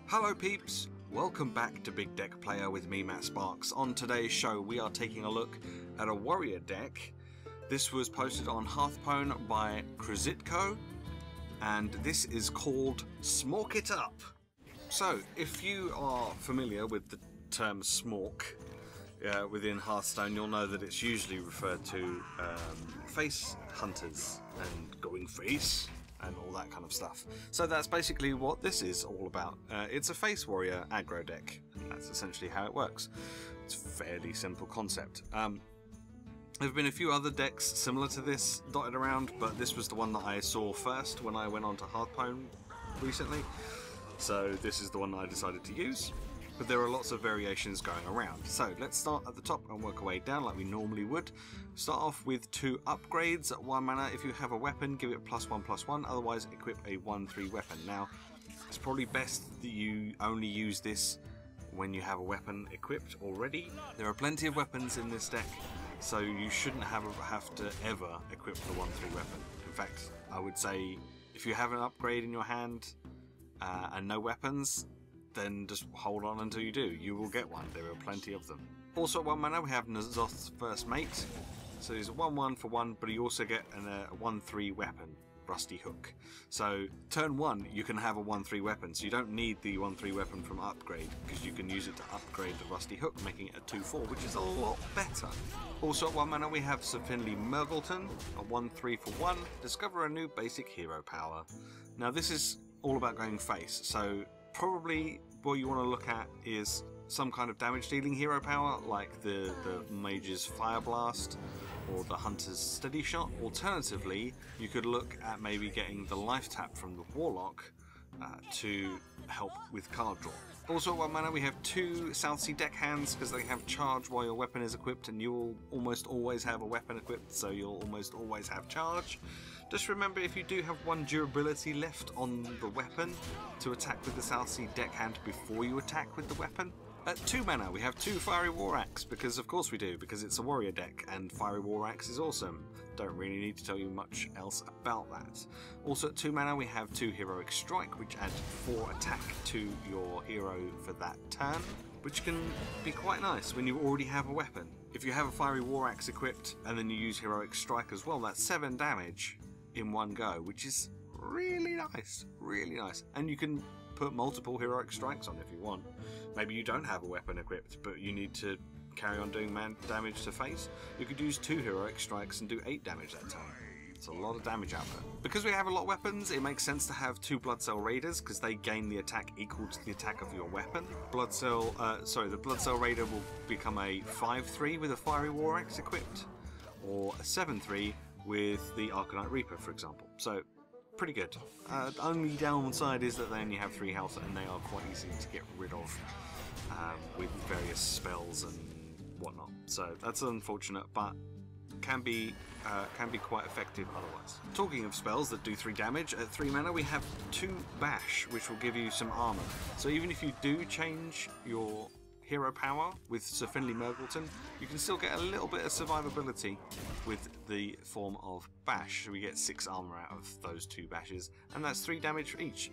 Hello peeps, welcome back to Big Deck Player with me, Matt Sparks. On today's show we are taking a look at a warrior deck. This was posted on Hearthstone by Kruzitko, and this is called Smorc It Up. So, if you are familiar with the term Smorc within Hearthstone, you'll know that it's usually referred to face hunters and going face and all that kind of stuff. So that's basically what this is all about. It's a face warrior aggro deck, and that's essentially how it works. It's a fairly simple concept. There have been a few other decks similar to this dotted around, but this was the one that I saw first when I went on to Hearthstone recently. So this is the one that I decided to use. But there are lots of variations going around. So let's start at the top and work our way down like we normally would. Start off with 2 upgrades at 1 mana. If you have a weapon, give it +1/+1, otherwise equip a 1/3 weapon. Now, it's probably best that you only use this when you have a weapon equipped already. There are plenty of weapons in this deck, so you shouldn't have to ever equip the 1/3 weapon. In fact, I would say if you have an upgrade in your hand and no weapons, then just hold on until you do. You will get one. There are plenty of them. Also at 1 mana we have N'Zoth's First Mate. So he's a 1/1 for 1, but you also get a 1/3 weapon, Rusty Hook. So turn 1 you can have a 1/3 weapon, so you don't need the 1/3 weapon from upgrade, because you can use it to upgrade the Rusty Hook, making it a 2/4, which is a lot better. Also at 1 mana we have Sir Finley Murgleton, a 1/3 for 1. Discover a new basic hero power. Now this is all about going face, so probably what you want to look at is some kind of damage dealing hero power, like the Mage's Fire Blast or the Hunter's Steady Shot. Alternatively, you could look at maybe getting the life tap from the Warlock to help with card draw. Also at 1 mana we have 2 Southsea deckhands, because they have charge while your weapon is equipped, and you will almost always have a weapon equipped, so you'll almost always have charge. Just remember, if you do have 1 durability left on the weapon, to attack with the Southsea deckhand before you attack with the weapon. At 2 mana we have 2 Fiery War Axe, because of course we do, because it's a warrior deck and Fiery War Axe is awesome. Don't really need to tell you much else about that. Also at 2 mana we have 2 Heroic Strike, which add 4 attack to your hero for that turn, which can be quite nice when you already have a weapon. If you have a Fiery War Axe equipped and then you use Heroic Strike as well, that's 7 damage in one go, which is really nice, really nice. And you can put multiple Heroic Strikes on if you want. Maybe you don't have a weapon equipped, but you need to carry on doing damage to face. You could use 2 Heroic Strikes and do 8 damage that time. It's a lot of damage output. Because we have a lot of weapons, it makes sense to have 2 Bloodcell Raiders, because they gain the attack equal to the attack of your weapon. The Bloodcell Raider will become a 5/3 with a Fiery War Axe equipped, or a 7/3 with the Arcanite Reaper, for example. So, pretty good. The only downside is that they only have 3 health, and they are quite easy to get rid of with various spells and whatnot. So that's unfortunate, but can be quite effective otherwise. Talking of spells that do 3 damage, at 3 mana we have 2 Bash, which will give you some armor. So even if you do change your hero power with Sir Finley Murgleton, you can still get a little bit of survivability with the form of Bash. So we get 6 armor out of those 2 Bashes, and that's 3 damage for each.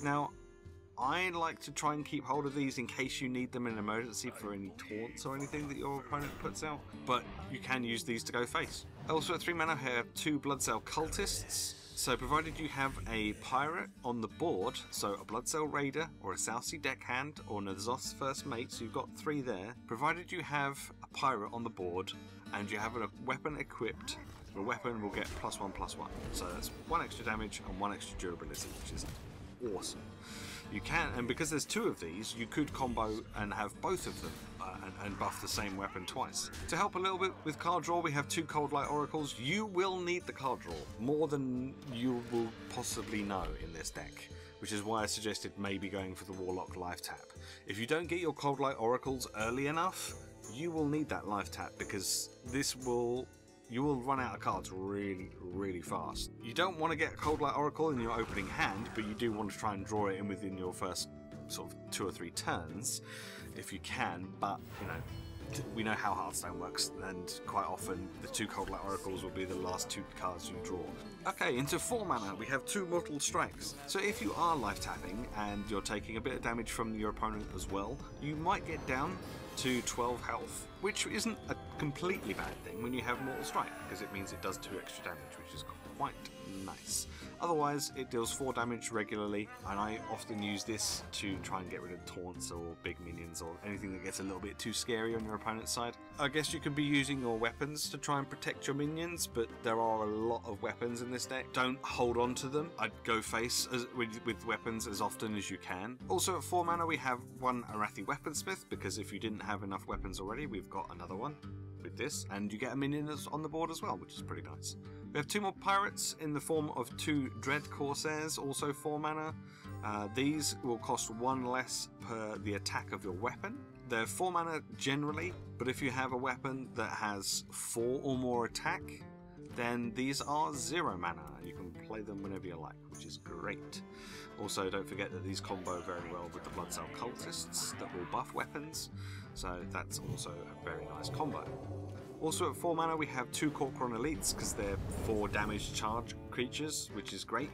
Now, I like to try and keep hold of these in case you need them in an emergency for any taunts or anything that your opponent puts out, but you can use these to go face. Also at 3 mana we have 2 Bloodcell Cultists. So provided you have a pirate on the board, so a Bloodcell Raider or a Southsea deckhand or N'Zoth's First Mate, so you've got 3 there. Provided you have a pirate on the board and you have a weapon equipped, the weapon will get +1/+1. So that's 1 extra damage and 1 extra durability, which is awesome. You can, and because there's 2 of these, you could combo and have both of them and buff the same weapon twice. To help a little bit with card draw, we have 2 Cold Light Oracles. You will need the card draw more than you will possibly know in this deck, which is why I suggested maybe going for the Warlock Life Tap. If you don't get your Cold Light Oracles early enough, you will need that Life Tap, because you will run out of cards really, really fast. You don't want to get a Cold Light Oracle in your opening hand, but you do want to try and draw it in within your first sort of 2 or 3 turns, if you can, but, you know, we know how Hearthstone works, and quite often the 2 Cold Light Oracles will be the last 2 cards you draw. Okay, into 4 mana we have 2 Mortal Strikes. So if you are life tapping and you're taking a bit of damage from your opponent as well, you might get down to 12 health, which isn't a completely bad thing when you have Mortal Strike, because it means it does 2 extra damage, which is quite nice. Otherwise, it deals 4 damage regularly, and I often use this to try and get rid of taunts or big minions or anything that gets a little bit too scary on your opponent's side. I guess you could be using your weapons to try and protect your minions, but there are a lot of weapons in this deck. Don't hold on to them. I'd go face with weapons as often as you can. Also at 4 mana we have 1 Arathi Weaponsmith, because if you didn't have enough weapons already, we've got another one with this, and you get a minion that's on the board as well, which is pretty nice. We have 2 more pirates in the form of 2 Dread Corsairs, also 4 mana. These will cost 1 less per the attack of your weapon. They're 4 mana generally, but if you have a weapon that has 4 or more attack, then these are 0 mana. You can play them whenever you like, which is great. Also, don't forget that these combo very well with the Bloodcell Cultists that will buff weapons, so that's also a very nice combo. Also at 4 mana we have 2 Corcoran Elites, because they're 4 damage charge creatures, which is great,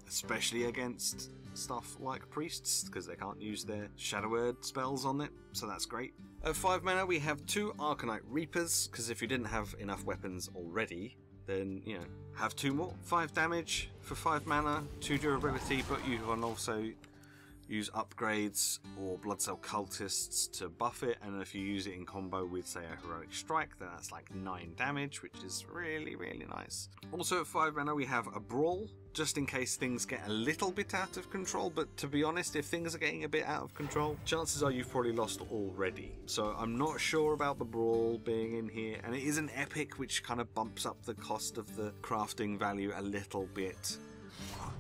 especially against stuff like priests, because they can't use their Shadow Word spells on it, so that's great. At 5 mana we have 2 Arcanite Reapers, because if you didn't have enough weapons already, then, you know, have 2 more. 5 damage for 5 mana, 2 durability, but you can also use upgrades or Bloodcell Cultists to buff it, and if you use it in combo with, say, a Heroic Strike, then that's like 9 damage, which is really, really nice. Also at 5 mana we have a Brawl, just in case things get a little bit out of control, but to be honest, if things are getting a bit out of control, chances are you've probably lost already. So I'm not sure about the Brawl being in here, and it is an epic, which kind of bumps up the cost of the crafting value a little bit.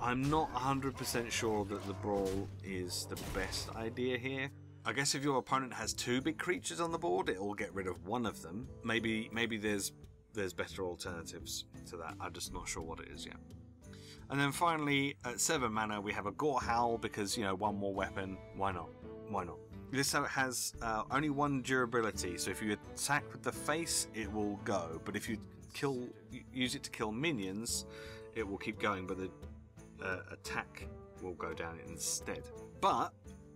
I'm not 100% sure that the Brawl is the best idea here. I guess if your opponent has 2 big creatures on the board, it will get rid of one of them. Maybe there's better alternatives to that. I'm just not sure what it is yet. And then finally, at 7 mana, we have a Gore Howl, because, you know, 1 more weapon. Why not? Why not? This has only 1 durability, so if you attack with the face, it will go. But if you use it to kill minions, it will keep going, but the attack will go down instead. But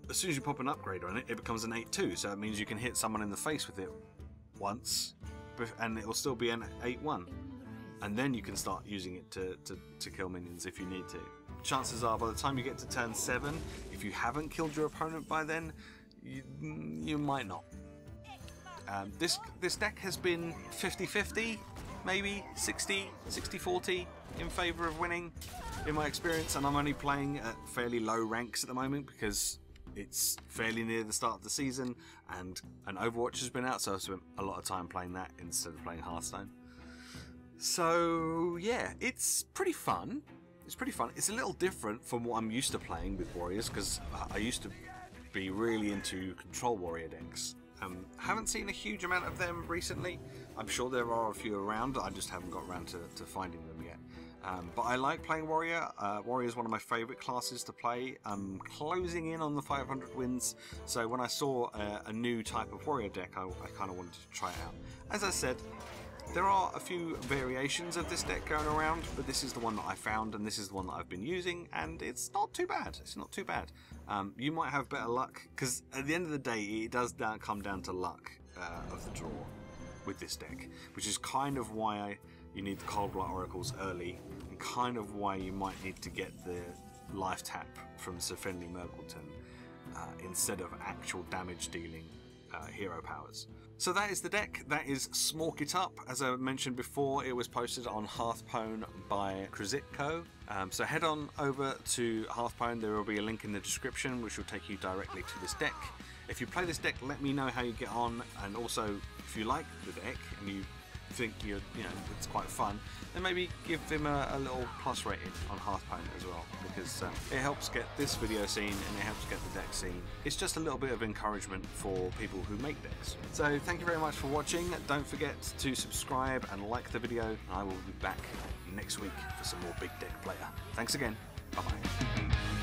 as soon as you pop an upgrade on it, it becomes an 8/2, so that means you can hit someone in the face with it once, and it will still be an 8/1. And then you can start using it to kill minions if you need to. Chances are, by the time you get to turn 7, if you haven't killed your opponent by then, you might not. This deck has been 50-50, maybe 60-40 in favour of winning, in my experience, and I'm only playing at fairly low ranks at the moment because it's fairly near the start of the season, and Overwatch has been out, so I've spent a lot of time playing that instead of playing Hearthstone. So yeah, it's pretty fun. It's pretty fun. It's a little different from what I'm used to playing with Warriors, because I used to be really into Control Warrior decks. Haven't seen a huge amount of them recently. I'm sure there are a few around, I just haven't got around to finding them yet. But I like playing Warrior. Warrior is one of my favourite classes to play. I'm closing in on the 500 wins, so when I saw a new type of Warrior deck, I kind of wanted to try it out. As I said, there are a few variations of this deck going around, but this is the one that I found, and this is the one that I've been using, and it's not too bad. It's not too bad. You might have better luck, because at the end of the day, it does come down to luck of the draw with this deck, which is kind of why you need the Cold Light Oracles early, and kind of why you might need to get the life tap from Sir Finley Merkleton instead of actual damage dealing hero powers. So that is the deck. That is Smorc It Up. As I mentioned before, it was posted on Hearthstone by Kruzitko. So head on over to Hearthstone. There will be a link in the description which will take you directly to this deck. If you play this deck, let me know how you get on, and also if you like the deck and you think it's quite fun, then maybe give him a little plus rating on Hearthstone as well, because it helps get this video seen and it helps get the deck seen. It's just a little bit of encouragement for people who make decks. So thank you very much for watching. Don't forget to subscribe and like the video, and I will be back next week for some more Big Deck Player. Thanks again. Bye bye.